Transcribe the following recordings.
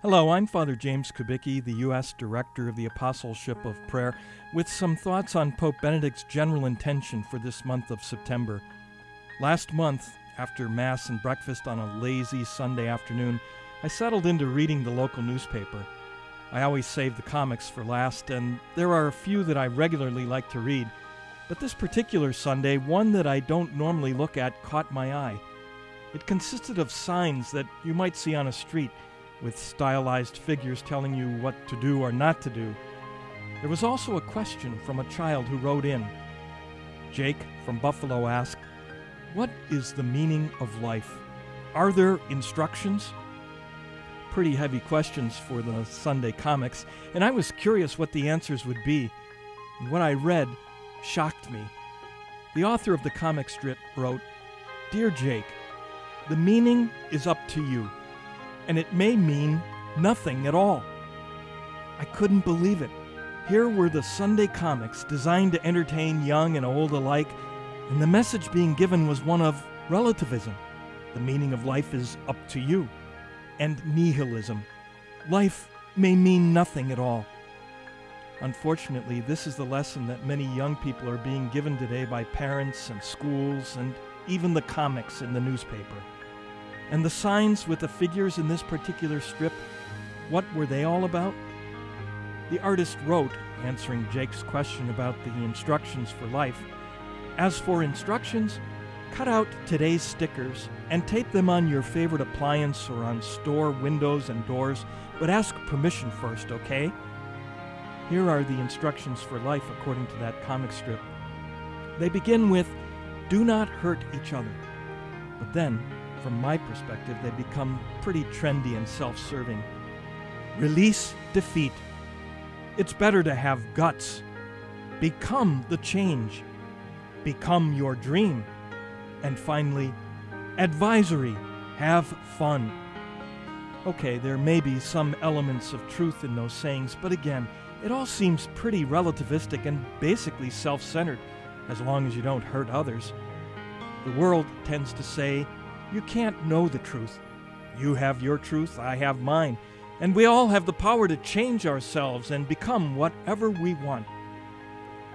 Hello, I'm Father James Kubicki, the U.S. Director of the Apostleship of Prayer, with some thoughts on Pope Benedict's general intention for this month of September. Last month, after Mass and breakfast on a lazy Sunday afternoon, I settled into reading the local newspaper. I always save the comics for last, and there are a few that I regularly like to read. But this particular Sunday, one that I don't normally look at caught my eye. It consisted of signs that you might see on a street, with stylized figures telling you what to do or not to do. There was also a question from a child who wrote in. Jake from Buffalo asked, "What is the meaning of life? Are there instructions?" Pretty heavy questions for the Sunday comics, and I was curious what the answers would be. And what I read shocked me. The author of the comic strip wrote, "Dear Jake, the meaning is up to you, and it may mean nothing at all." I couldn't believe it. Here were the Sunday comics designed to entertain young and old alike, and the message being given was one of relativism. The meaning of life is up to you. And nihilism. Life may mean nothing at all. Unfortunately, this is the lesson that many young people are being given today by parents and schools and even the comics in the newspaper. And the signs with the figures in this particular strip, what were they all about? The artist wrote, answering Jake's question about the instructions for life, "As for instructions, cut out today's stickers and tape them on your favorite appliance or on store windows and doors, but ask permission first, okay?" Here are the instructions for life according to that comic strip. They begin with, "Do not hurt each other." But then, from my perspective, they become pretty trendy and self-serving. "Release defeat. It's better to have guts. Become the change. Become your dream." And finally, advisory. Have fun. Okay, there may be some elements of truth in those sayings, but again, it all seems pretty relativistic and basically self-centered, as long as you don't hurt others. The world tends to say, you can't know the truth. You have your truth, I have mine, and we all have the power to change ourselves and become whatever we want.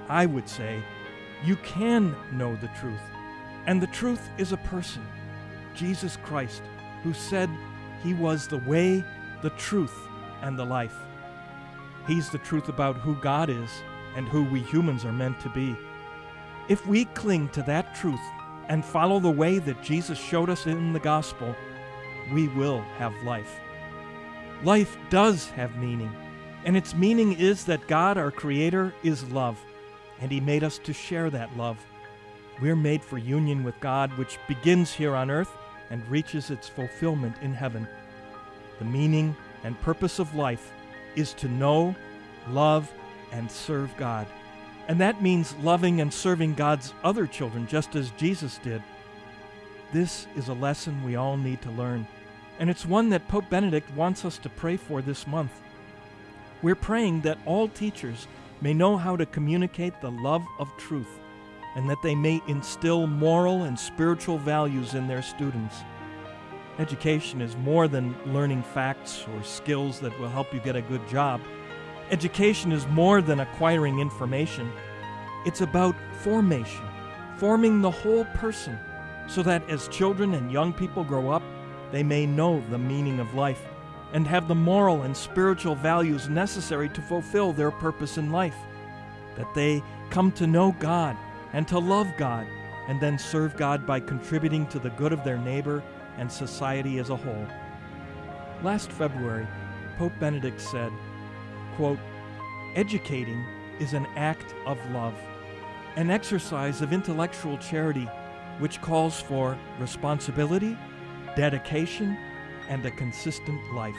I would say, you can know the truth, and the truth is a person, Jesus Christ, who said he was the way, the truth, and the life. He's the truth about who God is and who we humans are meant to be. If we cling to that truth and follow the way that Jesus showed us in the gospel, we will have life. Life does have meaning, and its meaning is that God, our Creator, is love, and He made us to share that love. We're made for union with God, which begins here on earth and reaches its fulfillment in heaven. The meaning and purpose of life is to know, love, and serve God. And that means loving and serving God's other children, just as Jesus did. This is a lesson we all need to learn, and it's one that Pope Benedict wants us to pray for this month. We're praying that all teachers may know how to communicate the love of truth, and that they may instill moral and spiritual values in their students. Education is more than learning facts or skills that will help you get a good job. Education is more than acquiring information. It's about formation, forming the whole person, so that as children and young people grow up, they may know the meaning of life and have the moral and spiritual values necessary to fulfill their purpose in life, that they come to know God and to love God, and then serve God by contributing to the good of their neighbor and society as a whole. Last February, Pope Benedict said, quote, "Educating is an act of love, an exercise of intellectual charity which calls for responsibility, dedication, and a consistent life."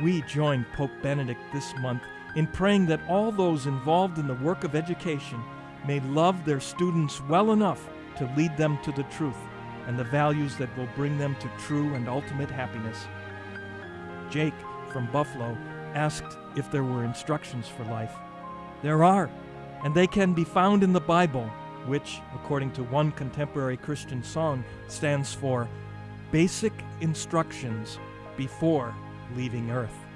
We join Pope Benedict this month in praying that all those involved in the work of education may love their students well enough to lead them to the truth and the values that will bring them to true and ultimate happiness. Jake from Buffalo asked if there were instructions for life. There are, and they can be found in the Bible, which, according to one contemporary Christian song, stands for Basic Instructions Before leaving Earth.